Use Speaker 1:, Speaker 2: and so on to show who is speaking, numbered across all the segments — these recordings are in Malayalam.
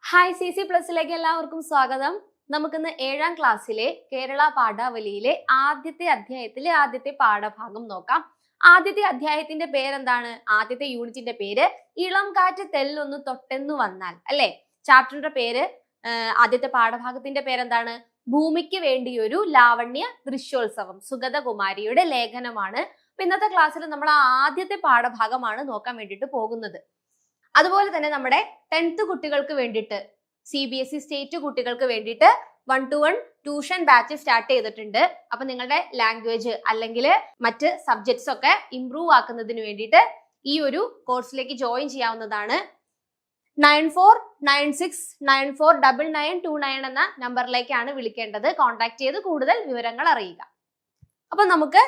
Speaker 1: ഹായ് CC പ്ലസിലേക്ക് എല്ലാവർക്കും സ്വാഗതം. നമുക്കിന്ന് 7ാം ക്ലാസ്സിലെ കേരള പാഠാവലിയിലെ ആദ്യത്തെ അധ്യായത്തിലെ ആദ്യത്തെ പാഠഭാഗം നോക്കാം. ആദ്യത്തെ അധ്യായത്തിന്റെ പേരെന്താണ്? ആദ്യത്തെ യൂണിറ്റിന്റെ പേര് ഇളം കാറ്റ് തെല്ലൊന്ന് തൊട്ടെന്നു വന്നാൽ അല്ലെ. ചാപ്റ്ററിന്റെ പേര് ആദ്യത്തെ പാഠഭാഗത്തിന്റെ പേരെന്താണ്? ഭൂമിക്ക് വേണ്ടിയൊരു ലാവണ്യ ദൃശ്യോത്സവം. സുഗതകുമാരിയുടെ ലേഖനമാണ്. ഇന്നത്തെ ക്ലാസ്സിൽ നമ്മൾ ആദ്യത്തെ പാഠഭാഗമാണ് നോക്കാൻ വേണ്ടിയിട്ട് പോകുന്നത്. അതുപോലെ തന്നെ നമ്മുടെ 10th കുട്ടികൾക്ക് വേണ്ടിയിട്ട് CBSE സ്റ്റേറ്റ് കുട്ടികൾക്ക് വേണ്ടിയിട്ട് 1-to-1 ട്യൂഷൻ ബാച്ച് സ്റ്റാർട്ട് ചെയ്തിട്ടുണ്ട്. അപ്പൊ നിങ്ങളുടെ ലാംഗ്വേജ് അല്ലെങ്കിൽ മറ്റ് സബ്ജക്ട്സ് ഒക്കെ ഇംപ്രൂവ് ആക്കുന്നതിന് വേണ്ടിയിട്ട് ഈ ഒരു കോഴ്സിലേക്ക് ജോയിൻ ചെയ്യാവുന്നതാണ്. 9496949929 എന്ന നമ്പറിലേക്കാണ് വിളിക്കേണ്ടത്. കോൺടാക്ട് ചെയ്ത് കൂടുതൽ വിവരങ്ങൾ അറിയുക. അപ്പൊ നമുക്ക്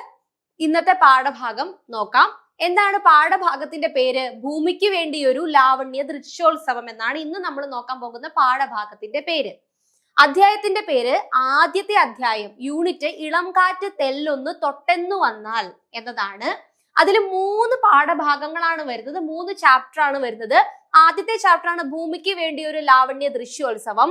Speaker 1: ഇന്നത്തെ പാഠഭാഗം നോക്കാം. എന്താണ് പാഠഭാഗത്തിന്റെ പേര്? ഭൂമിക്ക് വേണ്ടി ഒരു ലാവണ്യ ദൃശ്യോത്സവം എന്നാണ് ഇന്ന് നമ്മൾ നോക്കാൻ പോകുന്ന പാഠഭാഗത്തിന്റെ പേര്. അധ്യായത്തിന്റെ പേര് ആദ്യത്തെ അധ്യായം യൂണിറ്റ് ഇളം കാറ്റ് തെല്ലൊന്ന് തൊട്ടെന്നു വന്നാൽ എന്നതാണ്. അതിൽ 3 പാഠഭാഗങ്ങളാണ് വരുന്നത്, 3 ചാപ്റ്റർ ആണ് വരുന്നത്. ആദ്യത്തെ ചാപ്റ്റർ ആണ് ഭൂമിക്ക് വേണ്ടി ഒരു ലാവണ്യ ദൃശ്യോത്സവം.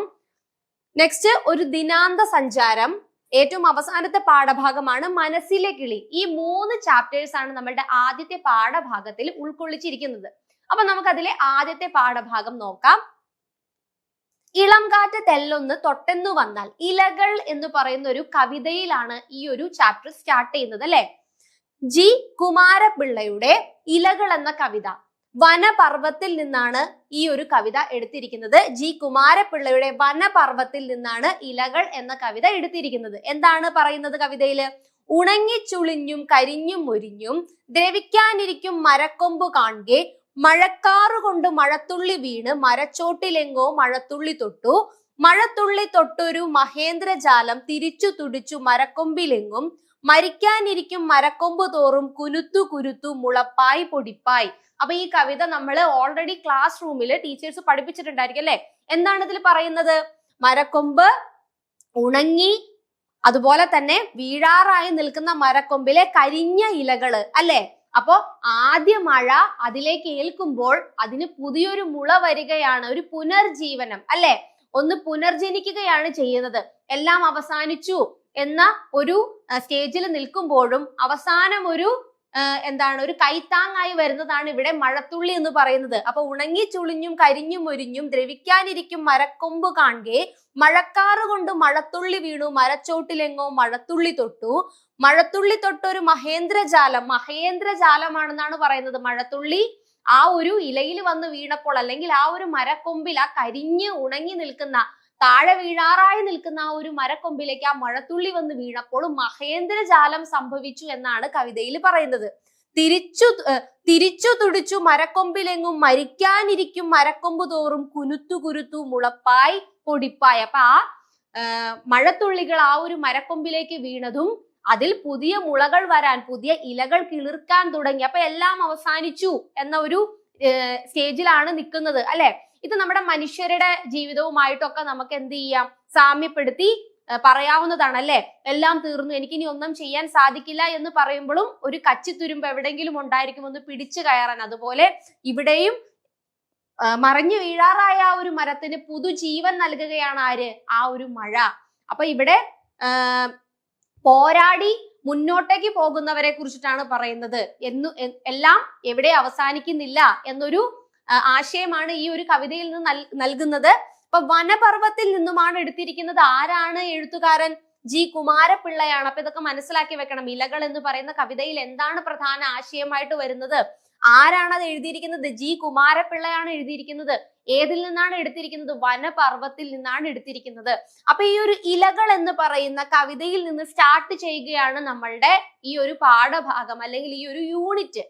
Speaker 1: നെക്സ്റ്റ് ഒരു ദിനാന്ത സഞ്ചാരം. ഏറ്റവും അവസാനത്തെ പാഠഭാഗമാണ് മനസ്സിലെ കിളി. ഈ 3 ചാപ്റ്റേഴ്സ് ആണ് നമ്മളുടെ ആദ്യത്തെ പാഠഭാഗത്തിൽ ഉൾക്കൊള്ളിച്ചിരിക്കുന്നത്. അപ്പൊ നമുക്ക് അതിലെ ആദ്യത്തെ പാഠഭാഗം നോക്കാം. ഇളം കാറ്റ് തെല്ലൊന്ന് തൊട്ടെന്നു വന്നാൽ. ഇലകൾ എന്ന് പറയുന്ന ഒരു കവിതയിലാണ് ഈ ഒരു ചാപ്റ്റർ സ്റ്റാർട്ട് ചെയ്യുന്നത് അല്ലെ. ജി കുമാരപിള്ളയുടെ ഇലകൾ എന്ന കവിത. വനപർവത്തിൽ നിന്നാണ് ഈ ഒരു കവിത എടുത്തിരിക്കുന്നത്. ജി കുമാരപിള്ളയുടെ വനപർവത്തിൽ നിന്നാണ് ഇലകൾ എന്ന കവിത എടുത്തിരിക്കുന്നത്. എന്താണ് പറയുന്നത് കവിതയില്? ഉണങ്ങിച്ചുളിഞ്ഞും കരിഞ്ഞും മുരിഞ്ഞും ദ്രവിക്കാനിരിക്കും മരക്കൊമ്പ് കാൺകെ മഴക്കാറുകൊണ്ട് മഴത്തുള്ളി വീണ് മരച്ചോട്ടിലെങ്ങോ മഴത്തുള്ളി തൊട്ടു. മഴത്തുള്ളി തൊട്ടൊരു മഹേന്ദ്രജാലം തിരിച്ചു തുടിച്ചു മരക്കൊമ്പിലെങ്ങും മരിക്കാനിരിക്കും മരക്കൊമ്പ് തോറും കുനുത്തു കുരുത്തു മുളപ്പായി പൊടിപ്പായി. അപ്പൊ ഈ കവിത നമ്മൾ ഓൾറെഡി ക്ലാസ് റൂമിൽ ടീച്ചേഴ്സ് പഠിപ്പിച്ചിട്ടുണ്ടായിരിക്കും അല്ലെ. എന്താണ് ഇതിൽ പറയുന്നത്? മരക്കൊമ്പ് ഉണങ്ങി, അതുപോലെ തന്നെ വീഴാറായി നിൽക്കുന്ന മരക്കൊമ്പിലെ കരിഞ്ഞ ഇലകള് അല്ലെ. അപ്പോ ആദ്യ മഴ അതിലേക്ക് ഏൽക്കുമ്പോൾ അതിന് പുതിയൊരു മുള വരികയാണ്, ഒരു പുനർജീവനം അല്ലെ. ഒന്ന് പുനർജനിക്കുകയാണ് ചെയ്യുന്നത്. എല്ലാം അവസാനിച്ചു എന്ന ഒരു സ്റ്റേജിൽ നിൽക്കുമ്പോഴും അവസാനം ഒരു ഒരു കൈത്താങ്ങായി വരുന്നതാണ് ഇവിടെ മഴത്തുള്ളി എന്ന് പറയുന്നത്. അപ്പൊ ഉണങ്ങി ചുളിഞ്ഞും കരിഞ്ഞും മുരിഞ്ഞും ദ്രവിക്കാനിരിക്കും മരക്കൊമ്പ് കാൺകെ മഴക്കാറ് കൊണ്ട് മഴത്തുള്ളി വീണു മരച്ചോട്ടിലെങ്ങോ മഴത്തുള്ളി തൊട്ടു. മഴത്തുള്ളി തൊട്ടൊരു മഹേന്ദ്രജാലം. മഹേന്ദ്രജാലമാണെന്നാണ് പറയുന്നത്. മഴത്തുള്ളി ആ ഒരു ഇലയിൽ വന്ന് വീണപ്പോൾ, അല്ലെങ്കിൽ ആ ഒരു മരക്കൊമ്പിൽ, ആ കരിഞ്ഞ് ഉണങ്ങി നിൽക്കുന്ന, താഴെ വീഴാറായി നിൽക്കുന്ന ആ ഒരു മരക്കൊമ്പിലേക്ക് ആ മഴത്തുള്ളി വന്ന് വീണപ്പോൾ മഹേന്ദ്രജാലം സംഭവിച്ചു എന്നാണ് കവിതയിൽ പറയുന്നത്. തിരിച്ചു തുടിച്ചു മരക്കൊമ്പിലെങ്ങും മരിക്കാനിരിക്കും മരക്കൊമ്പ് തോറും കുനുത്തു കുരുത്തു മുളപ്പായി പൊടിപ്പായി. അപ്പൊ ആ മഴത്തുള്ളികൾ ആ ഒരു മരക്കൊമ്പിലേക്ക് വീണതും അതിൽ പുതിയ മുളകൾ വരാൻ, പുതിയ ഇലകൾ കിളിർക്കാൻ തുടങ്ങി. അപ്പൊ എല്ലാം അവസാനിച്ചു എന്ന ഒരു സ്റ്റേജിലാണ് നിൽക്കുന്നത് അല്ലെ. ഇത് നമ്മുടെ മനുഷ്യരുടെ ജീവിതവുമായിട്ടൊക്കെ നമുക്ക് എന്ത് ചെയ്യാം? സാമ്യപ്പെടുത്തി പറയാവുന്നതാണ് അല്ലെ. എല്ലാം തീർന്നു, എനിക്കിനി ഒന്നും ചെയ്യാൻ സാധിക്കില്ല എന്ന് പറയുമ്പോഴും ഒരു കച്ചിത്തുരുമ്പ് എവിടെയെങ്കിലും ഉണ്ടായിരിക്കും ഒന്ന് പിടിച്ചു കയറാൻ. അതുപോലെ ഇവിടെയും മറഞ്ഞു വീഴാറായ ആ ഒരു മരത്തിന് പുതുജീവൻ നൽകുകയാണ് ആര്? ആ ഒരു മഴ. അപ്പൊ ഇവിടെ പോരാടി മുന്നോട്ടേക്ക് പോകുന്നവരെ കുറിച്ചിട്ടാണ് പറയുന്നത്. എല്ലാം എവിടെ അവസാനിക്കുന്നില്ല എന്നൊരു ആശയമാണ് ഈ ഒരു കവിതയിൽ നിന്ന് നൽകുന്നത്. അപ്പൊ വനപർവത്തിൽ നിന്നുമാണ് എടുത്തിരിക്കുന്നത്. ആരാണ് എഴുത്തുകാരൻ? ജി കുമാരപിള്ളയാണ്. അപ്പൊ ഇതൊക്കെ മനസ്സിലാക്കി വെക്കണം. ഇലകൾ എന്ന് പറയുന്ന കവിതയിൽ എന്താണ് പ്രധാന ആശയമായിട്ട് വരുന്നത്? ആരാണ് അത് എഴുതിയിരിക്കുന്നത്? ജി കുമാരപിള്ളയാണ് എഴുതിയിരിക്കുന്നത്. ഏതിൽ നിന്നാണ് എടുത്തിരിക്കുന്നത്? വനപർവത്തിൽ നിന്നാണ് എടുത്തിരിക്കുന്നത്. അപ്പൊ ഈ ഒരു ഇലകൾ എന്ന് പറയുന്ന കവിതയിൽ നിന്ന് സ്റ്റാർട്ട് ചെയ്യുകയാണ് നമ്മളുടെ ഈ ഒരു പാഠഭാഗം, അല്ലെങ്കിൽ ഈ ഒരു യൂണിറ്റ്.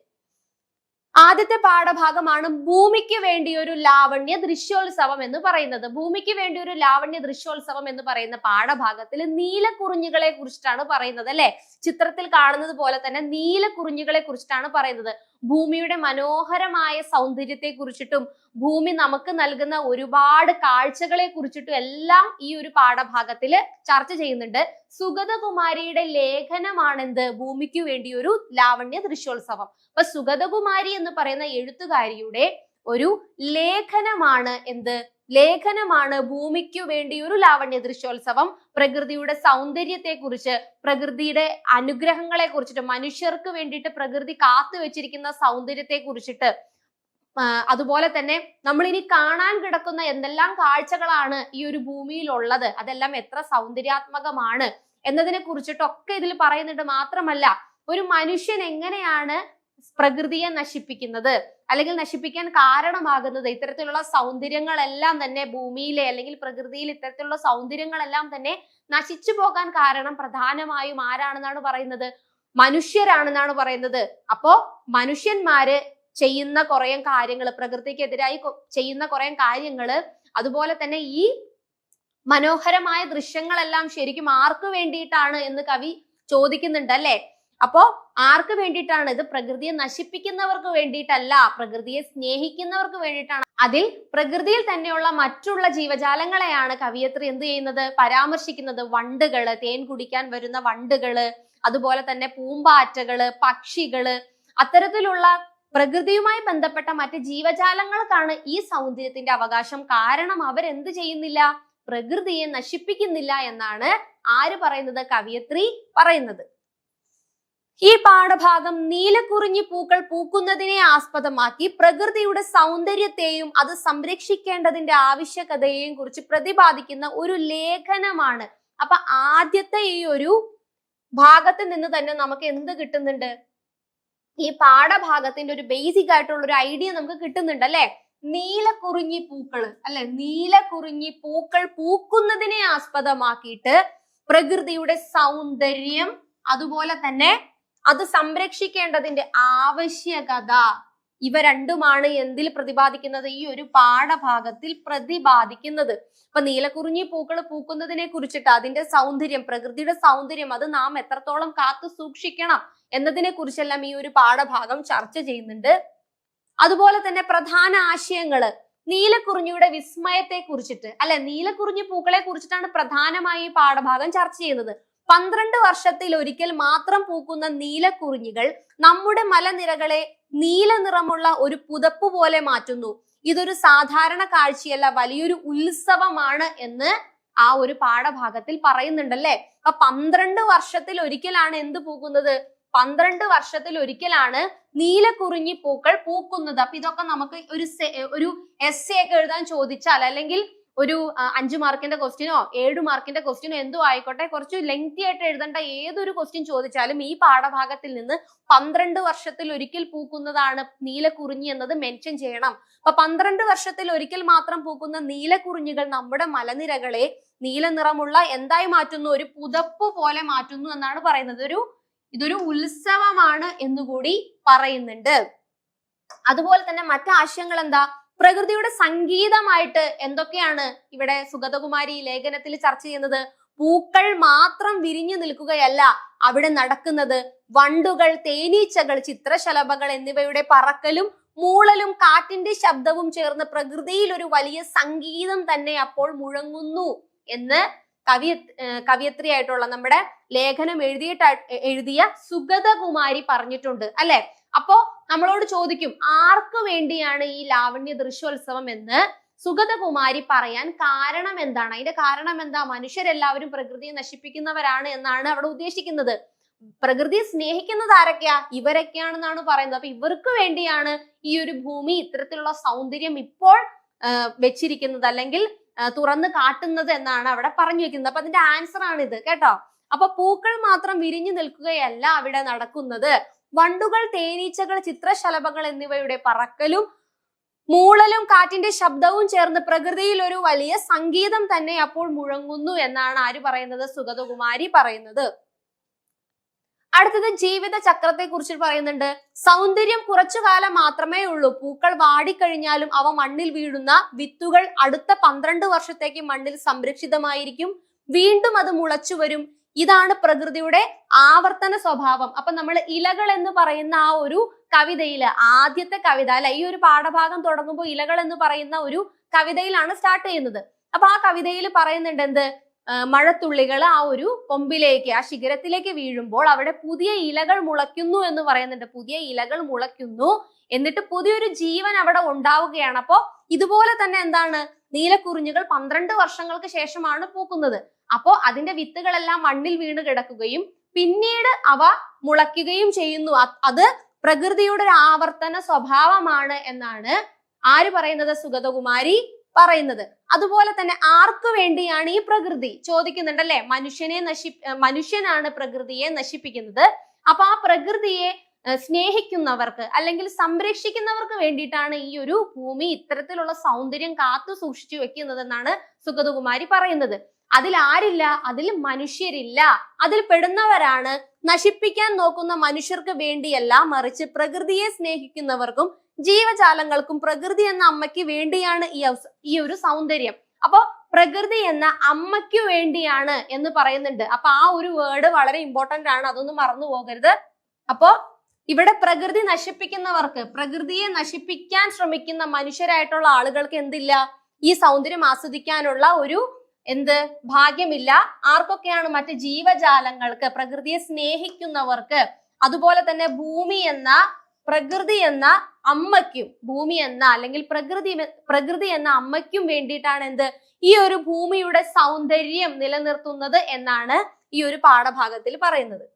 Speaker 1: ആദ്യത്തെ പാഠഭാഗമാണ് ഭൂമിക്ക് വേണ്ടി ഒരു ലാവണ്യ ദൃശ്യോത്സവം എന്ന് പറയുന്നത്. ഭൂമിക്ക് വേണ്ടി ഒരു ലാവണ്യ ദൃശ്യോത്സവം എന്ന് പറയുന്ന പാഠഭാഗത്തിൽ നീലക്കുറിഞ്ഞുകളെ കുറിച്ചിട്ടാണ് പറയുന്നത് അല്ലെ. ചിത്രത്തിൽ കാണുന്നത് പോലെ തന്നെ നീലക്കുറിഞ്ഞുകളെ കുറിച്ചിട്ടാണ് പറയുന്നത്. ഭൂമിയുടെ മനോഹരമായ സൗന്ദര്യത്തെ കുറിച്ചിട്ടും ഭൂമി നമുക്ക് നൽകുന്ന ഒരുപാട് കാഴ്ചകളെ കുറിച്ചിട്ടും എല്ലാം ഈ ഒരു പാഠഭാഗത്തിൽ ചർച്ച ചെയ്യുന്നുണ്ട്. സുഗതകുമാരിയുടെ ലേഖനമാണെന്ത്? ഭൂമിക്ക് വേണ്ടി ഒരു ലാവണ്യ ദൃശ്യോത്സവം. അപ്പൊ സുഗതകുമാരി എന്ന് പറയുന്ന എഴുത്തുകാരിയുടെ ഒരു ലേഖനമാണ് എന്ത്? ലേഖനമാണ് ഭൂമിക്കു വേണ്ടി ഒരു ലാവണ്യ ദൃശ്യോത്സവം. പ്രകൃതിയുടെ സൗന്ദര്യത്തെ കുറിച്ച്, പ്രകൃതിയുടെ അനുഗ്രഹങ്ങളെ കുറിച്ചിട്ട്, മനുഷ്യർക്ക് വേണ്ടിയിട്ട് പ്രകൃതി കാത്തു വെച്ചിരിക്കുന്ന സൗന്ദര്യത്തെ കുറിച്ചിട്ട്, അതുപോലെ തന്നെ നമ്മൾ ഇനി കാണാൻ കിടക്കുന്ന എന്തെല്ലാം കാഴ്ചകളാണ് ഈ ഒരു ഭൂമിയിൽ ഉള്ളത്, അതെല്ലാം എത്ര സൗന്ദര്യാത്മകമാണ് എന്നതിനെ കുറിച്ചിട്ടൊക്കെ ഇതിൽ പറയുന്നുണ്ട്. മാത്രമല്ല, ഒരു മനുഷ്യൻ എങ്ങനെയാണ് പ്രകൃതിയെ നശിപ്പിക്കുന്നത് അല്ലെങ്കിൽ നശിപ്പിക്കാൻ കാരണമാകുന്നത്, ഇത്തരത്തിലുള്ള സൗന്ദര്യങ്ങളെല്ലാം തന്നെ ഭൂമിയിലെ അല്ലെങ്കിൽ പ്രകൃതിയിൽ ഇത്തരത്തിലുള്ള സൗന്ദര്യങ്ങളെല്ലാം തന്നെ നശിച്ചു പോകാൻ കാരണം പ്രധാനമായും ആരാണെന്നാണ് പറയുന്നത്? മനുഷ്യരാണെന്നാണ് പറയുന്നത്. അപ്പോ മനുഷ്യന്മാര് ചെയ്യുന്ന കുറെ കാര്യങ്ങൾ, പ്രകൃതിക്കെതിരായി ചെയ്യുന്ന കുറെ കാര്യങ്ങള്, അതുപോലെ തന്നെ ഈ മനോഹരമായ ദൃശ്യങ്ങളെല്ലാം ശരിക്കും ആർക്ക് വേണ്ടിയിട്ടാണ് എന്ന് കവി ചോദിക്കുന്നുണ്ട് അല്ലെ? അപ്പോ ആർക്ക് വേണ്ടിയിട്ടാണ് ഇത്? പ്രകൃതിയെ നശിപ്പിക്കുന്നവർക്ക് വേണ്ടിയിട്ടല്ല, പ്രകൃതിയെ സ്നേഹിക്കുന്നവർക്ക് വേണ്ടിയിട്ടാണ്. അതിൽ പ്രകൃതിയിൽ തന്നെയുള്ള മറ്റുള്ള ജീവജാലങ്ങളെയാണ് കവിയത്രി എന്ത് ചെയ്യുന്നത്? പരാമർശിക്കുന്നത്. വണ്ടുകള്, തേൻ കുടിക്കാൻ വരുന്ന വണ്ടുകള്, അതുപോലെ തന്നെ പൂമ്പാറ്റകള്, പക്ഷികള്, അത്തരത്തിലുള്ള പ്രകൃതിയുമായി ബന്ധപ്പെട്ട മറ്റ് ജീവജാലങ്ങൾക്കാണ് ഈ സൗന്ദര്യത്തിന്റെ അവകാശം. കാരണം അവരെന്ത് ചെയ്യുന്നില്ല? പ്രകൃതിയെ നശിപ്പിക്കുന്നില്ല എന്നാണ് ആര് പറയുന്നത്? കവിയത്രി പറയുന്നത്. ഈ പാഠഭാഗം നീലക്കുറിഞ്ഞി പൂക്കൾ പൂക്കുന്നതിനെ ആസ്പദമാക്കി പ്രകൃതിയുടെ സൗന്ദര്യത്തെയും അത് സംരക്ഷിക്കേണ്ടതിന്റെ ആവശ്യകതയെയും കുറിച്ച് പ്രതിപാദിക്കുന്ന ഒരു ലേഖനമാണ്. അപ്പൊ ആദ്യത്തെ ഈ ഒരു ഭാഗത്ത് നിന്ന് തന്നെ നമുക്ക് എന്ത് കിട്ടുന്നുണ്ട്? ഈ പാഠഭാഗത്തിന്റെ ഒരു ബേസിക് ആയിട്ടുള്ള ഒരു ഐഡിയ നമുക്ക് കിട്ടുന്നുണ്ട് അല്ലെ? നീലക്കുറിഞ്ഞി പൂക്കള് അല്ലെ, നീലക്കുറിഞ്ഞി പൂക്കൾ പൂക്കുന്നതിനെ ആസ്പദമാക്കിയിട്ട് പ്രകൃതിയുടെ സൗന്ദര്യം, അതുപോലെ തന്നെ അത് സംരക്ഷിക്കേണ്ടതിന്റെ ആവശ്യകത, ഇവ രണ്ടുമാണ് എന്തിൽ പ്രതിപാദിക്കുന്നത്? ഈ ഒരു പാഠഭാഗത്തിൽ പ്രതിപാദിക്കുന്നത്. അപ്പൊ നീലക്കുറിഞ്ഞി പൂക്കൾ പൂക്കുന്നതിനെ കുറിച്ചിട്ട്, അതിന്റെ സൗന്ദര്യം, പ്രകൃതിയുടെ സൗന്ദര്യം, അത് നാം എത്രത്തോളം കാത്തു സൂക്ഷിക്കണം എന്നതിനെ കുറിച്ചെല്ലാം ഈ ഒരു പാഠഭാഗം ചർച്ച ചെയ്യുന്നുണ്ട്. അതുപോലെ തന്നെ പ്രധാന ആശയങ്ങള്, നീലക്കുറിഞ്ഞിയുടെ വിസ്മയത്തെ കുറിച്ചിട്ട് അല്ലെ, നീലക്കുറിഞ്ഞി പൂക്കളെ കുറിച്ചിട്ടാണ് പ്രധാനമായി ഈ പാഠഭാഗം ചർച്ച ചെയ്യുന്നത്. 12 വർഷത്തിൽ ഒരിക്കൽ മാത്രം പൂക്കുന്ന നീലക്കുറിഞ്ഞികൾ നമ്മുടെ മലനിരകളെ നീല നിറമുള്ള ഒരു പുതപ്പ് പോലെ മാറ്റുന്നു. ഇതൊരു സാധാരണ കാഴ്ചയല്ല, വലിയൊരു ഉത്സവമാണ് എന്ന് ആ ഒരു പാഠഭാഗത്തിൽ പറയുന്നുണ്ടല്ലേ. അപ്പൊ 12 വർഷത്തിൽ ഒരിക്കലാണ് എന്ത് പൂക്കുന്നത്? 12 വർഷത്തിൽ ഒരിക്കലാണ് നീലക്കുറിഞ്ഞി പൂക്കൾ പൂക്കുന്നത്. അപ്പൊ ഇതൊക്കെ നമുക്ക് ഒരു എസ്സേ ഒക്കെ എഴുതാൻ ചോദിച്ചാൽ, അല്ലെങ്കിൽ ഒരു 5 മാർക്കിന്റെ ക്വസ്റ്റ്യനോ 7 മാർക്കിന്റെ ക്വസ്റ്റ്യനോ എന്തോ ആയിക്കോട്ടെ, കുറച്ച് ലെങ്തി ആയിട്ട് എഴുതേണ്ട ഏതൊരു ക്വസ്റ്റ്യൻ ചോദിച്ചാലും ഈ പാഠഭാഗത്തിൽ നിന്ന് 12 വർഷത്തിൽ ഒരിക്കൽ പൂക്കുന്നതാണ് നീലക്കുറിഞ്ഞി എന്നത് മെൻഷൻ ചെയ്യണം. അപ്പൊ 12 വർഷത്തിൽ ഒരിക്കൽ മാത്രം പൂക്കുന്ന നീലക്കുറിഞ്ഞികൾ നമ്മുടെ മലനിരകളെ നീല നിറമുള്ള എന്തായി മാറ്റുന്നു? ഒരു പുതപ്പ് പോലെ മാറ്റുന്നു എന്നാണ് പറയുന്നത്. ഇതൊരു ഉത്സവമാണ് എന്നുകൂടി പറയുന്നുണ്ട്. അതുപോലെ തന്നെ മറ്റു ആശയങ്ങൾ എന്താ? പ്രകൃതിയുടെ സംഗീതമായിട്ട് എന്തൊക്കെയാണ് ഇവിടെ സുഗതകുമാരി ലേഖനത്തിൽ ചർച്ച ചെയ്യുന്നത്? പൂക്കൾ മാത്രം വിരിഞ്ഞു നിൽക്കുകയല്ല അവിടെ നടക്കുന്നത്. വണ്ടുകൾ, തേനീച്ചകൾ, ചിത്രശലഭങ്ങൾ എന്നിവയുടെ പറക്കലും മൂളലും കാറ്റിന്റെ ശബ്ദവും ചേർന്ന് പ്രകൃതിയിൽ ഒരു വലിയ സംഗീതം തന്നെ അപ്പോൾ മുഴങ്ങുന്നു എന്ന് കവിയത്രിയായിട്ടുള്ള നമ്മുടെ ലേഖനം എഴുതിയ സുഗതകുമാരി പറഞ്ഞിട്ടുണ്ട് അല്ലെ. അപ്പോ നമ്മളോട് ചോദിക്കും, ആർക്ക് വേണ്ടിയാണ് ഈ ലാവണ്യ ദൃശ്യോത്സവം എന്ന് സുഗതകുമാരി പറയാൻ കാരണം എന്താണ്? അതിന്റെ കാരണം എന്താ? മനുഷ്യരെല്ലാവരും പ്രകൃതിയെ നശിപ്പിക്കുന്നവരാണ് എന്നാണ് അവിടെ ഉദ്ദേശിക്കുന്നത്. പ്രകൃതിയെ സ്നേഹിക്കുന്നത് ആരൊക്കെയാ? ഇവരൊക്കെയാണെന്നാണ് പറയുന്നത്. അപ്പൊ ഇവർക്ക് വേണ്ടിയാണ് ഈ ഒരു ഭൂമി ഇത്തരത്തിലുള്ള സൗന്ദര്യം ഇപ്പോൾ വെച്ചിരിക്കുന്നത്, അല്ലെങ്കിൽ തുറന്ന് കാട്ടുന്നത് എന്നാണ് അവിടെ പറഞ്ഞു വെക്കുന്നത്. അപ്പൊ അതിന്റെ ആൻസർ ആണ് ഇത് കേട്ടോ. അപ്പൊ പൂക്കൾ മാത്രം വിരിഞ്ഞു നിൽക്കുകയല്ല അവിടെ നടക്കുന്നത്. വണ്ടുകൾ, തേനീച്ചകൾ, ചിത്രശലഭങ്ങൾ എന്നിവയുടെ പറക്കലും മൂളലും കാറ്റിന്റെ ശബ്ദവും ചേർന്ന് പ്രകൃതിയിൽ ഒരു വലിയ സംഗീതം തന്നെ അപ്പോൾ മുഴങ്ങുന്നു എന്നാണ് ആര് പറയുന്നത്? സുഗതകുമാരി പറയുന്നത്. അടുത്തത് ജീവിത ചക്രത്തെ കുറിച്ച് പറയുന്നുണ്ട്. സൗന്ദര്യം കുറച്ചു കാലം മാത്രമേ ഉള്ളൂ. പൂക്കൾ വാടിക്കഴിഞ്ഞാലും അവ മണ്ണിൽ വീഴുന്ന വിത്തുകൾ അടുത്ത 12 വർഷത്തേക്ക് മണ്ണിൽ സംരക്ഷിതമായിരിക്കും. വീണ്ടും അത് മുളച്ചു വരും. ഇതാണ് പ്രകൃതിയുടെ ആവർത്തന സ്വഭാവം. അപ്പൊ നമ്മൾ ഇലകൾ എന്ന് പറയുന്ന ആ ഒരു കവിതയില്, ആദ്യത്തെ കവിത അല്ലെ, ഈ ഒരു പാഠഭാഗം തുടങ്ങുമ്പോൾ ഇലകൾ എന്ന് പറയുന്ന ഒരു കവിതയിലാണ് സ്റ്റാർട്ട് ചെയ്യുന്നത്. അപ്പൊ ആ കവിതയിൽ പറയുന്നുണ്ട് എന്ത്? മഴത്തുള്ളികൾ ആ ഒരു കൊമ്പിലേക്ക്, ആ ശിഖരത്തിലേക്ക് വീഴുമ്പോൾ അവിടെ പുതിയ ഇലകൾ മുളയ്ക്കുന്നു എന്ന് പറയുന്നുണ്ട്. പുതിയ ഇലകൾ മുളയ്ക്കുന്നു, എന്നിട്ട് പുതിയൊരു ജീവൻ അവിടെ ഉണ്ടാവുകയാണ്. അപ്പോ ഇതുപോലെ തന്നെ എന്താണ്? നീലക്കുറിഞ്ഞികൾ 12 വർഷങ്ങൾക്ക് ശേഷമാണ് പൂക്കുന്നത്. അപ്പോ അതിന്റെ വിത്തുകളെല്ലാം മണ്ണിൽ വീണ് കിടക്കുകയും പിന്നീട് അവ മുളയ്ക്കുകയും ചെയ്യുന്നു. അത് പ്രകൃതിയുടെ ഒരു ആവർത്തന സ്വഭാവമാണ് എന്നാണ് ആര് പറയുന്നത്? സുഗതകുമാരി പറയുന്നത്. അതുപോലെ തന്നെ ആർക്കു വേണ്ടിയാണ് ഈ പ്രകൃതി ചോദിക്കുന്നുണ്ടല്ലേ? മനുഷ്യനാണ് പ്രകൃതിയെ നശിപ്പിക്കുന്നത്. അപ്പൊ ആ പ്രകൃതിയെ സ്നേഹിക്കുന്നവർക്ക് അല്ലെങ്കിൽ സംരക്ഷിക്കുന്നവർക്ക് വേണ്ടിയിട്ടാണ് ഈ ഒരു ഭൂമി ഇത്തരത്തിലുള്ള സൗന്ദര്യം കാത്തു സൂക്ഷിച്ചു വെക്കുന്നത് എന്നാണ് സുഗതകുമാരി പറയുന്നത്. അതിൽ ആരില്ല? അതിൽ മനുഷ്യരില്ല. അതിൽ പെടുന്നവരാണ് നശിപ്പിക്കാൻ നോക്കുന്ന മനുഷ്യർക്ക് വേണ്ടിയല്ല, മറിച്ച് പ്രകൃതിയെ സ്നേഹിക്കുന്നവർക്കും ജീവജാലങ്ങൾക്കും പ്രകൃതി എന്ന അമ്മയ്ക്ക് വേണ്ടിയാണ് ഈ ഒരു സൗന്ദര്യം. അപ്പോ പ്രകൃതി എന്ന അമ്മയ്ക്ക് വേണ്ടിയാണ് എന്ന് പറയുന്നുണ്ട്. അപ്പൊ ആ ഒരു വേർഡ് വളരെ ഇമ്പോർട്ടന്റ് ആണ്, അതൊന്നും മറന്നു പോകരുത്. അപ്പോ ഇവിടെ പ്രകൃതി നശിപ്പിക്കുന്നവർക്ക്, പ്രകൃതിയെ നശിപ്പിക്കാൻ ശ്രമിക്കുന്ന മനുഷ്യരായിട്ടുള്ള ആളുകൾക്ക് എന്തില്ല? ഈ സൗന്ദര്യം ആസ്വദിക്കാനുള്ള ഒരു ഭാഗ്യമില്ല. ആർക്കൊക്കെയാണ്? മറ്റ് ജീവജാലങ്ങൾക്ക്, പ്രകൃതിയെ സ്നേഹിക്കുന്നവർക്ക്, അതുപോലെ തന്നെ ഭൂമി എന്ന പ്രകൃതി എന്ന അമ്മയ്ക്കും, ഭൂമി എന്ന അല്ലെങ്കിൽ പ്രകൃതി എന്ന അമ്മയ്ക്കും വേണ്ടിയിട്ടാണ് ഈ ഒരു ഭൂമിയുടെ സൗന്ദര്യം നിലനിർത്തുന്നത് എന്നാണ് ഈ ഒരു പാഠഭാഗത്തിൽ പറയുന്നത്.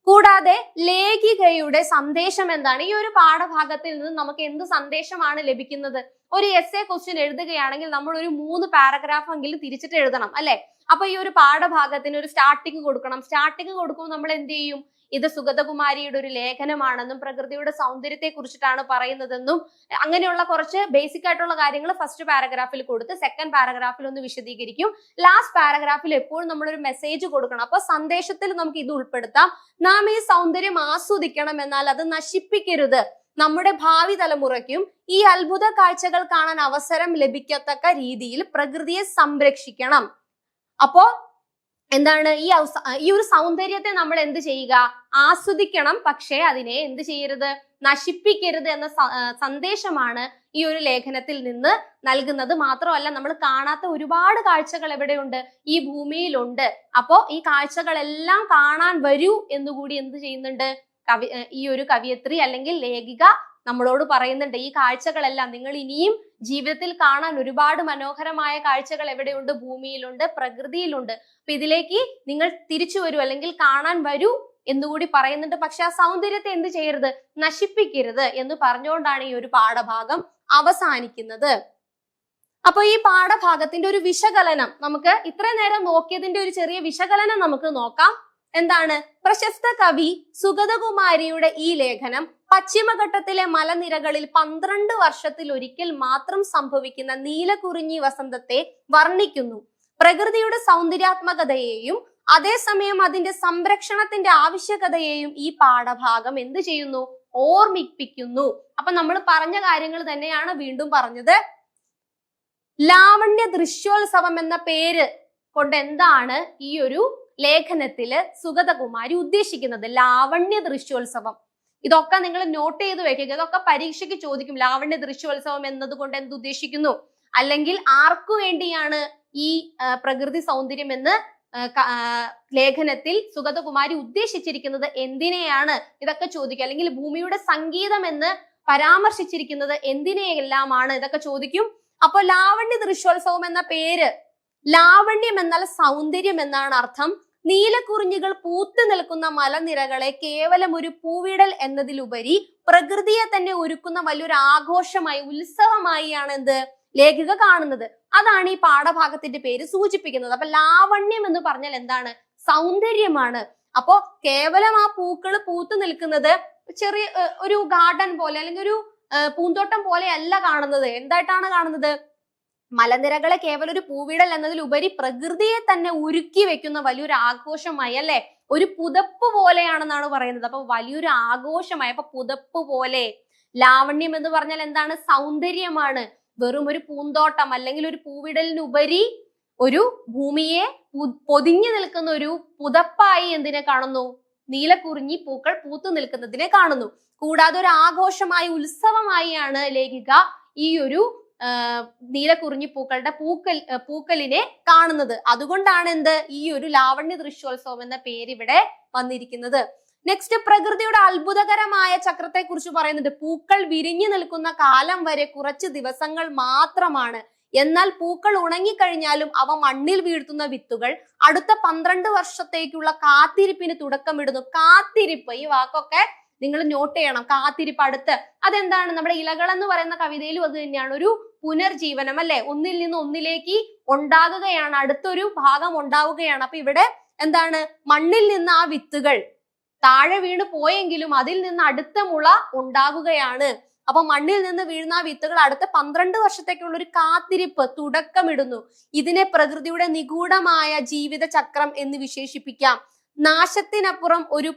Speaker 1: കൂടാതെ ലേഖികയുടെ സന്ദേശം എന്താണ്? ഈ ഒരു പാഠഭാഗത്തിൽ നിന്ന് നമുക്ക് എന്ത് സന്ദേശമാണ് ലഭിക്കുന്നത്? ഒരു എസ്സേ ക്വസ്റ്റ്യൻ എഴുതുകയാണെങ്കിൽ നമ്മൾ ഒരു 3 പാരഗ്രാഫ് എങ്കിലും തിരിച്ചിട്ട് എഴുതണം, അല്ലെ? അപ്പൊ ഈ ഒരു പാഠഭാഗത്തിന് ഒരു സ്റ്റാർട്ടിങ് കൊടുക്കണം. സ്റ്റാർട്ടിങ് കൊടുക്കുമ്പോൾ നമ്മൾ എന്ത് ചെയ്യും? ഇത് സുഗതകുമാരിയുടെ ഒരു ലേഖനമാണെന്നും പ്രകൃതിയുടെ സൗന്ദര്യത്തെ കുറിച്ചിട്ടാണ് പറയുന്നതെന്നും അങ്ങനെയുള്ള കുറച്ച് ബേസിക് ആയിട്ടുള്ള കാര്യങ്ങൾ ഫസ്റ്റ് പാരഗ്രാഫിൽ കൊടുത്ത് സെക്കൻഡ് പാരഗ്രാഫിൽ ഒന്ന് വിശദീകരിക്കും. ലാസ്റ്റ് പാരഗ്രാഫിൽ എപ്പോഴും നമ്മളൊരു മെസ്സേജ് കൊടുക്കണം. അപ്പൊ സന്ദേശത്തിൽ നമുക്ക് ഇത് ഉൾപ്പെടുത്താം. നാം ഈ സൗന്ദര്യം ആസ്വദിക്കണം, എന്നാൽ അത് നശിപ്പിക്കരുത്. നമ്മുടെ ഭാവി തലമുറയ്ക്കും ഈ അത്ഭുത കാഴ്ചകൾ കാണാൻ അവസരം ലഭിക്കത്തക്ക രീതിയിൽ പ്രകൃതിയെ സംരക്ഷിക്കണം. അപ്പോ എന്താണ്? ഈ ഒരു സൗന്ദര്യത്തെ നമ്മൾ എന്ത് ചെയ്യുക? ആസ്വദിക്കണം. പക്ഷേ അതിനെ എന്ത് ചെയ്യരുത്? നശിപ്പിക്കരുത് എന്ന സന്ദേശമാണ് ഈ ഒരു ലേഖനത്തിൽ നിന്ന് നൽകുന്നത്. മാത്രമല്ല, നമ്മൾ കാണാത്ത ഒരുപാട് കാഴ്ചകൾ എവിടെയുണ്ട്? ഈ ഭൂമിയിലുണ്ട്. അപ്പോ ഈ കാഴ്ചകളെല്ലാം കാണാൻ വരൂ എന്നുകൂടി എന്ത് ചെയ്യുന്നുണ്ട്? ഈ ഒരു കവിയത്രി അല്ലെങ്കിൽ ലേഖിക നമ്മളോട് പറയുന്നുണ്ട്. ഈ കാഴ്ചകളെല്ലാം നിങ്ങൾ ഇനിയും ജീവിതത്തിൽ കാണാൻ ഒരുപാട് മനോഹരമായ കാഴ്ചകൾ എവിടെയുണ്ട്? ഭൂമിയിലുണ്ട്, പ്രകൃതിയിലുണ്ട്. അപ്പൊ ഇതിലേക്ക് നിങ്ങൾ തിരിച്ചു വരൂ അല്ലെങ്കിൽ കാണാൻ വരൂ എന്നുകൂടി പറയുന്നുണ്ട്. പക്ഷെ ആ സൗന്ദര്യത്തെ എന്ത് ചെയ്യരുത്? നശിപ്പിക്കരുത് എന്ന് പറഞ്ഞുകൊണ്ടാണ് ഈ ഒരു പാഠഭാഗം അവസാനിക്കുന്നത്. അപ്പൊ ഈ പാഠഭാഗത്തിന്റെ ഒരു വിശകലനം നമുക്ക് ഇത്രയും നേരം നോക്കിയതിന്റെ ഒരു ചെറിയ വിശകലനം നമുക്ക് നോക്കാം. എന്താണ്? പ്രശസ്ത കവി സുഗതകുമാരിയുടെ ഈ ലേഖനം പശ്ചിമഘട്ടത്തിലെ മലനിരകളിൽ 12 വർഷത്തിൽ ഒരിക്കൽ മാത്രം സംഭവിക്കുന്ന നീലക്കുറിഞ്ഞി വസന്തത്തെ വർണ്ണിക്കുന്നു. പ്രകൃതിയുടെ സൗന്ദര്യാത്മകതയെയും അതേസമയം അതിന്റെ സംരക്ഷണത്തിന്റെ ആവശ്യകതയെയും ഈ പാഠഭാഗം എന്ത് ചെയ്യുന്നു? ഓർമ്മിപ്പിക്കുന്നു. അപ്പൊ നമ്മൾ പറഞ്ഞ കാര്യങ്ങൾ തന്നെയാണ് വീണ്ടും പറഞ്ഞത്. ലാവണ്യ ദൃശ്യോത്സവം എന്ന പേര് കൊണ്ട് എന്താണ് ഈ ഒരു ലേഖനത്തില് സുഗതകുമാരി ഉദ്ദേശിക്കുന്നത്? ലാവണ്യ ദൃശ്യോത്സവം. ഇതൊക്കെ നിങ്ങൾ നോട്ട് ചെയ്ത് വെക്കുക. ഇതൊക്കെ പരീക്ഷയ്ക്ക് ചോദിക്കും. ലാവണ്യ ദൃശ്യോത്സവം എന്നതുകൊണ്ട് എന്ത് ഉദ്ദേശിക്കുന്നു? അല്ലെങ്കിൽ ആർക്കു വേണ്ടിയാണ് ഈ പ്രകൃതി സൗന്ദര്യം എന്ന് ലേഖനത്തിൽ സുഗതകുമാരി ഉദ്ദേശിച്ചിരിക്കുന്നത്? എന്തിനെയാണ്? ഇതൊക്കെ ചോദിക്കുക. അല്ലെങ്കിൽ ഭൂമിയുടെ സംഗീതം എന്ന് പരാമർശിച്ചിരിക്കുന്നത് എന്തിനെയെല്ലാമാണ്? ഇതൊക്കെ ചോദിക്കും. അപ്പൊ ലാവണ്യ ദൃശ്യോത്സവം എന്ന പേര്, ലാവണ്യം എന്നാൽ സൗന്ദര്യം എന്നാണ് അർത്ഥം. നീലക്കുറിഞ്ഞികൾ പൂത്തു നിൽക്കുന്ന മലനിരകളെ കേവലം ഒരു പൂവിടൽ എന്നതിലുപരി പ്രകൃതിയെ തന്നെ ഒരുക്കുന്ന വലിയൊരു ആഘോഷമായി, ഉത്സവമായി ആണ് ലേഖിക കാണുന്നത്. അതാണ് ഈ പാഠഭാഗത്തിന്റെ പേര് സൂചിപ്പിക്കുന്നത്. അപ്പൊ ലാവണ്യം എന്ന് പറഞ്ഞാൽ എന്താണ്? സൗന്ദര്യമാണ്. അപ്പോ കേവലം ആ പൂക്കൾ പൂത്തു നിൽക്കുന്നത് ചെറിയ ഒരു ഗാർഡൻ പോലെ അല്ലെങ്കിൽ ഒരു പൂന്തോട്ടം പോലെ അല്ല കാണുന്നത്. എന്തായിട്ടാണ് കാണുന്നത്? മലനിരകളെ കേവലം ഒരു പൂവിടൽ എന്നതിലുപരി പ്രകൃതിയെ തന്നെ ഉരുക്കി വെക്കുന്ന വലിയൊരു ആഘോഷമായി, അല്ലെ? ഒരു പുതപ്പ് പോലെയാണെന്നാണ് പറയുന്നത്. അപ്പൊ വലിയൊരു ആഘോഷമായി. അപ്പൊ പുതപ്പ് പോലെ. ലാവണ്യം എന്ന് പറഞ്ഞാൽ എന്താണ്? സൗന്ദര്യമാണ്. വെറും ഒരു പൂന്തോട്ടം അല്ലെങ്കിൽ ഒരു പൂവിടലിനുപരി ഒരു ഭൂമിയെ പൊതിഞ്ഞു നിൽക്കുന്ന ഒരു പുതപ്പായി എന്തിനെ കാണുന്നു? നീലക്കുറിഞ്ഞി പൂക്കൾ പൂത്തു നിൽക്കുന്നതിനെ കാണുന്നു. കൂടാതെ ഒരു ആഘോഷമായി, ഉത്സവമായിയാണ് ലേഖിക ഈ ഒരു നീലക്കുറിഞ്ഞി പൂക്കളുടെ പൂക്കലിനെ കാണുന്നത്. അതുകൊണ്ടാണ് ഈ ഒരു ലാവണ്യ ദൃശ്യോത്സവം എന്ന പേര് ഇവിടെ വന്നിരിക്കുന്നത്. നെക്സ്റ്റ്, പ്രകൃതിയുടെ അത്ഭുതകരമായ ചക്രത്തെ കുറിച്ച് പറയുന്നുണ്ട്. പൂക്കൾ വിരിഞ്ഞു നിൽക്കുന്ന കാലം വരെ കുറച്ച് ദിവസങ്ങൾ മാത്രമാണ്. എന്നാൽ പൂക്കൾ ഉണങ്ങിക്കഴിഞ്ഞാലും അവ മണ്ണിൽ വീഴ്ത്തുന്ന വിത്തുകൾ അടുത്ത 12 വർഷത്തേക്കുള്ള കാത്തിരിപ്പിന് തുടക്കമിടുന്നു. കാത്തിരിപ്പ്, ഈ വാക്കൊക്കെ നിങ്ങൾ നോട്ട് ചെയ്യണം. കാത്തിരിപ്പ്, അടുത്ത്. അതെന്താണ്? നമ്മുടെ ഇലകൾ എന്ന് പറയുന്ന കവിതയിലും അത് തന്നെയാണ്. ഒരു പുനർജീവനം അല്ലെ, ഒന്നിൽ നിന്ന് ഒന്നിലേക്ക് ഉണ്ടാകുകയാണ്, അടുത്തൊരു ഭാഗം ഉണ്ടാവുകയാണ്. അപ്പൊ ഇവിടെ എന്താണ്? മണ്ണിൽ നിന്ന് ആ വിത്തുകൾ താഴെ വീണ് പോയെങ്കിലും അതിൽ നിന്ന് അടുത്ത മുള ഉണ്ടാകുകയാണ്. അപ്പൊ മണ്ണിൽ നിന്ന് വീഴുന്ന ആ വിത്തുകൾ അടുത്ത 12 വർഷത്തേക്കുള്ള ഒരു കാത്തിരിപ്പ് തുടക്കമിടുന്നു. ഇതിനെ പ്രകൃതിയുടെ നിഗൂഢമായ ജീവിത ചക്രം എന്ന് വിശേഷിപ്പിക്കാം. നാശത്തിനപ്പുറം ഒരു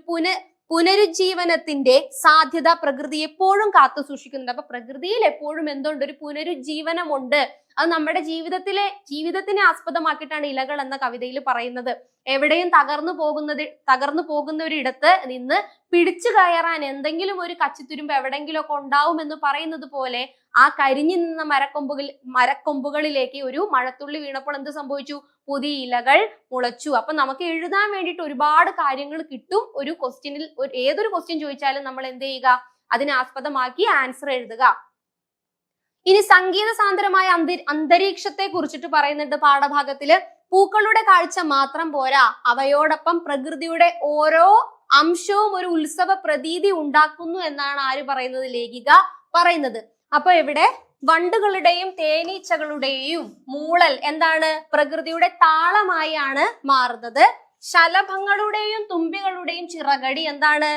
Speaker 1: പുനരുജ്ജീവനത്തിന്റെ സാധ്യത പ്രകൃതി എപ്പോഴും കാത്തു സൂക്ഷിക്കുന്നുണ്ട്. അപ്പൊ പ്രകൃതിയിൽ എപ്പോഴും എന്തുണ്ട്? ഒരു പുനരുജ്ജീവനമുണ്ട്. അത് നമ്മുടെ ജീവിതത്തിനെ ആസ്പദമാക്കിയിട്ടാണ് ഇലകൾ എന്ന കവിതയിൽ പറയുന്നത്. എവിടെയും തകർന്നു പോകുന്ന ഒരിടത്ത് നിന്ന് പിടിച്ചു കയറാൻ എന്തെങ്കിലും ഒരു കച്ചിത്തുരുമ്പ് എവിടെങ്കിലും ഒക്കെ ഉണ്ടാവും എന്ന് പറയുന്നത് പോലെ ആ കരിഞ്ഞു നിന്ന മരക്കൊമ്പുകളിലേക്ക് ഒരു മഴത്തുള്ളി വീണപ്പോൾ എന്ത് സംഭവിച്ചു? പുതിയ ഇലകൾ മുളച്ചു. അപ്പൊ നമുക്ക് എഴുതാൻ വേണ്ടിയിട്ട് ഒരുപാട് കാര്യങ്ങൾ കിട്ടും. ഒരു ക്വസ്റ്റ്യനിൽ ഏതൊരു ക്വസ്റ്റ്യൻ ചോദിച്ചാലും നമ്മൾ എന്ത് ചെയ്യുക? അതിനെ ആസ്പദമാക്കി ആൻസർ എഴുതുക. ഇനി സംഗീത സാന്ദ്രമായ അന്തരീക്ഷത്തെ കുറിച്ചിട്ട് പറയുന്നുണ്ട് പാഠഭാഗത്തില്. പൂക്കളുടെ കാഴ്ച മാത്രം പോരാ, അവയോടൊപ്പം പ്രകൃതിയുടെ ഓരോ അംശവും ഒരു ഉത്സവ പ്രതീതി ഉണ്ടാക്കുന്നു എന്നാണ് ആര് പറയുന്നത്? ലേഖിക പറയുന്നത്. അപ്പൊ ഇവിടെ വണ്ടുകളുടെയും തേനീച്ചകളുടെയും മൂളൽ എന്താണ്? പ്രകൃതിയുടെ താളമായാണ് മാറുന്നത്. ശലഭങ്ങളുടെയും തുമ്പികളുടെയും ചിറകടി എന്താണ്?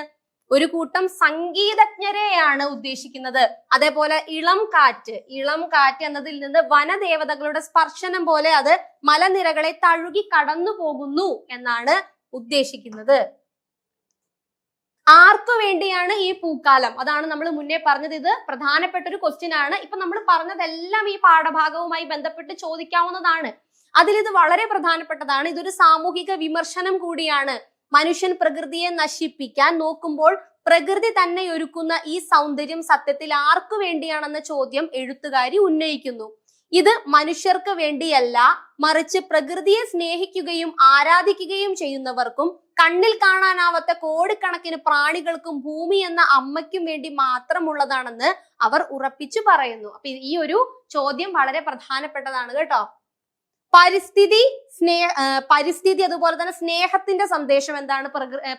Speaker 1: ഒരു കൂട്ടം സംഗീതജ്ഞരെയാണ് ഉദ്ദേശിക്കുന്നത്. അതേപോലെ ഇളം കാറ്റ് എന്നതിൽ നിന്ന് വനദേവതകളുടെ സ്പർശനം പോലെ അത് മലനിരകളെ തഴുകി കടന്നു പോകുന്നു എന്നാണ് ഉദ്ദേശിക്കുന്നത്. ആർക്കു വേണ്ടിയാണ് ഈ പൂക്കാലം? അതാണ് നമ്മൾ മുന്നേ പറഞ്ഞത്. ഇത് പ്രധാനപ്പെട്ട ഒരു ക്വസ്റ്റ്യൻ ആണ്. ഇപ്പൊ നമ്മൾ പറഞ്ഞതെല്ലാം ഈ പാഠഭാഗവുമായി ബന്ധപ്പെട്ട് ചോദിക്കാവുന്നതാണ്. അതിലിത് വളരെ പ്രധാനപ്പെട്ടതാണ്. ഇതൊരു സാമൂഹിക വിമർശനം കൂടിയാണ്. മനുഷ്യൻ പ്രകൃതിയെ നശിപ്പിക്കാൻ നോക്കുമ്പോൾ പ്രകൃതി തന്നെ ഒരുക്കുന്ന ഈ സൗന്ദര്യം സത്യത്തിൽ ആർക്കു വേണ്ടിയാണെന്ന ചോദ്യം എഴുത്തുകാരി ഉന്നയിക്കുന്നു. ഇത് മനുഷ്യർക്ക് വേണ്ടിയല്ല, മറിച്ച് പ്രകൃതിയെ സ്നേഹിക്കുകയും ആരാധിക്കുകയും ചെയ്യുന്നവർക്കും കണ്ണിൽ കാണാനാവാത്ത കോടിക്കണക്കിന് പ്രാണികൾക്കും ഭൂമി എന്ന അമ്മയ്ക്കും വേണ്ടി മാത്രമുള്ളതാണെന്ന് അവർ ഉറപ്പിച്ചു പറയുന്നു. അപ്പൊ ഈ ഒരു ചോദ്യം വളരെ പ്രധാനപ്പെട്ടതാണ് കേട്ടോ. പരിസ്ഥിതി അതുപോലെ തന്നെ സ്നേഹത്തിന്റെ സന്ദേശം എന്താണ്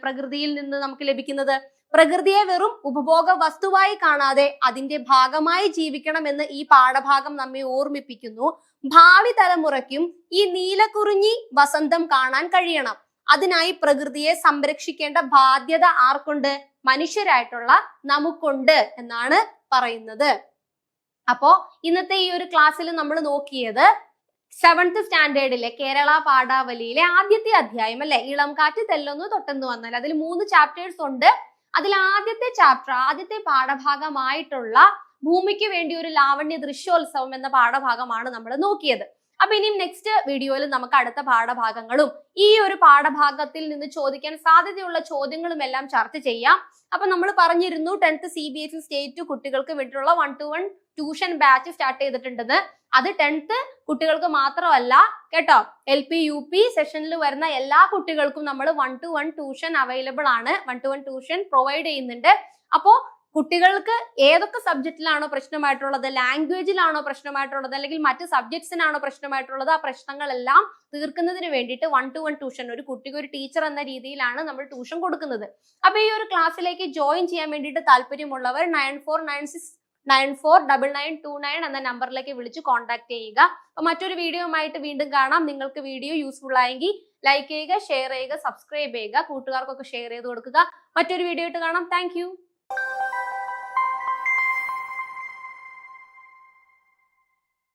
Speaker 1: പ്രകൃതിയിൽ നിന്ന് നമുക്ക് ലഭിക്കുന്നത്? പ്രകൃതിയെ വെറും ഉപഭോഗ വസ്തുവായി കാണാതെ അതിന്റെ ഭാഗമായി ജീവിക്കണമെന്ന് ഈ പാഠഭാഗം നമ്മെ ഓർമ്മിപ്പിക്കുന്നു. ഭാവി തലമുറയ്ക്കും ഈ നീലക്കുറിഞ്ഞി വസന്തം കാണാൻ കഴിയണം. അതിനായി പ്രകൃതിയെ സംരക്ഷിക്കേണ്ട ബാധ്യത ആർക്കുണ്ട്? മനുഷ്യരായിട്ടുള്ള നമുക്കുണ്ട് എന്നാണ് പറയുന്നത്. അപ്പോ ഇന്നത്തെ ഈ ഒരു ക്ലാസ്സിൽ നമ്മൾ നോക്കിയത് 7th സ്റ്റാൻഡേർഡിലെ കേരള പാഠാവലിയിലെ ആദ്യത്തെ അധ്യായം അല്ലെ, ഇളം കാറ്റ് തെല്ലൊന്നു തൊട്ടെന്ന് വന്നാൽ. അതിൽ 3 ചാപ്റ്റേഴ്സ് ഉണ്ട്. അതിൽ ആദ്യത്തെ പാഠഭാഗമായിട്ടുള്ള ഭൂമിക്ക് വേണ്ടി ഒരു ലാവണ്യ ദൃശ്യോത്സവം എന്ന പാഠഭാഗമാണ് നമ്മൾ നോക്കിയത്. അപ്പൊ ഇനിയും നെക്സ്റ്റ് വീഡിയോയിൽ നമുക്ക് അടുത്ത പാഠഭാഗങ്ങളും ഈ ഒരു പാഠഭാഗത്തിൽ നിന്ന് ചോദിക്കാൻ സാധ്യതയുള്ള ചോദ്യങ്ങളും എല്ലാം ചർച്ച ചെയ്യാം. അപ്പൊ നമ്മൾ പറഞ്ഞിരുന്നു 10th CBSE സ്റ്റേറ്റ് കുട്ടികൾക്ക് വേണ്ടിയിട്ടുള്ള 1-to-1 ട്യൂഷൻ ബാച്ച് സ്റ്റാർട്ട് ചെയ്തിട്ടുണ്ടെന്ന്. അത് 10th കുട്ടികൾക്ക് മാത്രമല്ല കേട്ടോ, LP UP സെഷനിൽ വരുന്ന എല്ലാ കുട്ടികൾക്കും നമ്മൾ 1-to-1 ട്യൂഷൻ അവൈലബിൾ ആണ്. 1-to-1 ട്യൂഷൻ പ്രൊവൈഡ് ചെയ്യുന്നുണ്ട്. അപ്പോ കുട്ടികൾക്ക് ഏതൊക്കെ സബ്ജക്റ്റിലാണോ പ്രശ്നമായിട്ടുള്ളത്, ലാംഗ്വേജിലാണോ പ്രശ്നമായിട്ടുള്ളത്, അല്ലെങ്കിൽ മറ്റ് സബ്ജക്ട്സിനാണോ പ്രശ്നമായിട്ടുള്ളത്, ആ പ്രശ്നങ്ങളെല്ലാം തീർക്കുന്നതിന് വേണ്ടിയിട്ട് 1-to-1 ട്യൂഷൻ, ഒരു കുട്ടിക്ക് ഒരു ടീച്ചർ എന്ന രീതിയിലാണ് നമ്മൾ ട്യൂഷൻ കൊടുക്കുന്നത്. അപ്പൊ ഈ ഒരു ക്ലാസ്സിലേക്ക് ജോയിൻ ചെയ്യാൻ വേണ്ടിയിട്ട് താല്പര്യമുള്ളവർ 9496949929 എന്ന നമ്പറിലേക്ക് വിളിച്ച് കോൺടാക്ട് ചെയ്യുക. അപ്പൊ മറ്റൊരു വീഡിയോയുമായിട്ട് വീണ്ടും കാണാം. നിങ്ങൾക്ക് വീഡിയോ യൂസ്ഫുൾ ആയെങ്കിൽ ലൈക്ക് ചെയ്യുക, ഷെയർ ചെയ്യുക, സബ്സ്ക്രൈബ് ചെയ്യുക, കൂട്ടുകാർക്കൊക്കെ ഷെയർ ചെയ്ത് കൊടുക്കുക. മറ്റൊരു വീഡിയോ ആയിട്ട് കാണാം. താങ്ക്